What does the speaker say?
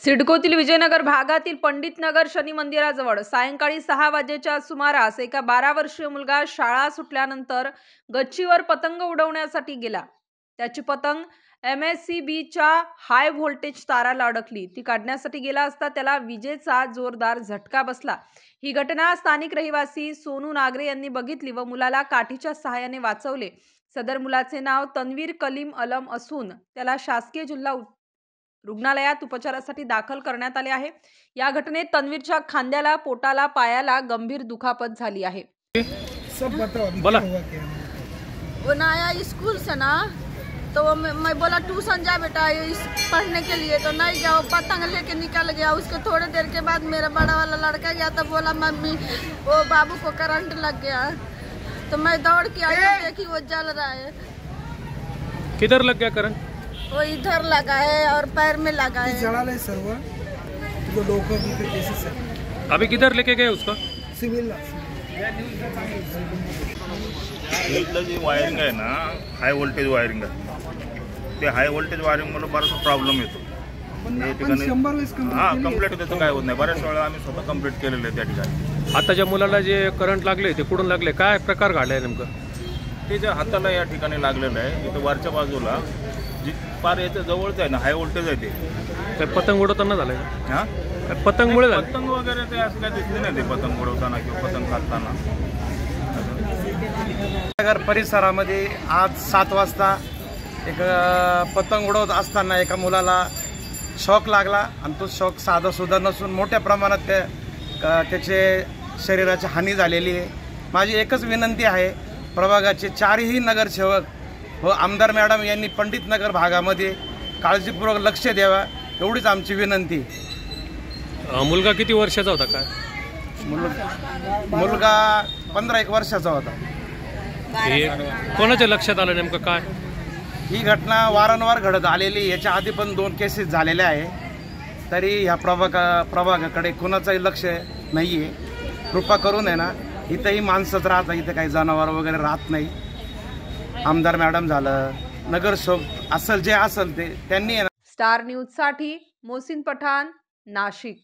सिडकोतील विजयनगर भागातील पंडित नगर शनी मंदिराजवळ सायंकाळी 6 वाजेच्या सुमारास एका 12 वर्षीय मुलगा शाळा सुटल्यानंतर गच्चीवर पतंग उडवण्यासाठी गेला। त्याची पतंग MSCBच्या हाय व्होल्टेज ताराला अडकली। ती काढण्यासाठी गेला असता त्याला विजेचा जोरदार झटका बसला। ही घटना स्थानिक रहिवासी सोनू नागरे यांनी बघितली व मुलाला काठीच्या सहाय्याने वाचवले। सदर मुलाचे नाव तन्वीर कलीम अलम असून त्याला शासकीय जिल्हा रुग्णालयात उपचारासाठी दाखल करण्यात आले आहे। या घटनेत तन्वीरच्या खांद्याला, पोटाला, पायाला गंभीर दुखापत झाली आहे। सब बताओ बोला। वो नया स्कूल से ना, तो मैं बोला ट्यूशन जा बेटा पढ़ने के लिए, तो नहीं गया। वो पतंग लेके निकल गया। उसके थोड़ी देर के बाद मेरा बड़ा वाला लड़का गया तो बोला मम्मी वो बाबू को करंट लग गया। तो मैं दौड़ के आई तो देखी वो जल रहा है। किधर लग गया करंट? वो इधर लगा है और पैर में लगा है। जळालंय सर्व जो डोकं बिकट केसेस आहे। अभी किधर लेके गए उसको? सिव्हिलला। इथलं जे वायरिंग आहे ना, हाय व्होल्टेज वायरिंग आहे। ते हाय व्होल्टेज वायरिंगमुळे बराचसा प्रॉब्लेम येतो। या ठिकाणी 100 वेळेस कंप्लीट त्याचं काय होत नाही। बऱ्याच वेळा आम्ही स्वतः कंप्लीट केलेलं आहे त्या ठिकाणी। आता ज्या मुलाला जे करंट लागले ते कुठून लागले, काय प्रकार घडलाय नेमकं? ते जे हाताला या ठिकाणी लागलेलं आहे, इथं वरच्या बाजूला जी पार याच्या जवळच आहे ना, हाय व्होल्टेज आहे ते। काय पतंग उडवताना झालंय? हां, पतंगमुळे झालं? पतंग वगैरे ते असं काय दिसले नाही, ते पतंग उडवताना किंवा पतंग काढताना। नगर परिसरामध्ये आज 7 वाजता एक पतंग उडवत असताना एका मुलाला शॉक लागला आणि तो शॉक साधा सुद्धा नसून मोठ्या प्रमाणात त्याचे शरीराची हानी झालेली आहे। माझी एकच विनंती आहे, प्रभागाचे 4ही नगरसेवक व आमदार मॅडम यांनी पंडित नगर भागामध्ये काळजीपूर्वक लक्ष द्यावा, एवढीच आमची विनंती। मुलगा किती वर्षाचा होता? काय मुलगा 15-1 वर्षाचा होता। हे कोणाच्या लक्षात आलं नेमकं काय? ही घटना वारंवार घडत आलेली, याच्या आधी पण 2 केसेस झालेल्या आहे। तरी ह्या प्रभागाकडे कोणाचंही लक्ष नाही आहे। कृपा करून आहे ना, इथंही माणसंच राहतात, इथं काही जनावर वगैरे राहत नाही। आमदार मॅडम झालं, नगरसेवक असेल जे असेल ते त्यांनी। स्टार न्यूज साठी मोहसिन पठाण, नाशिक।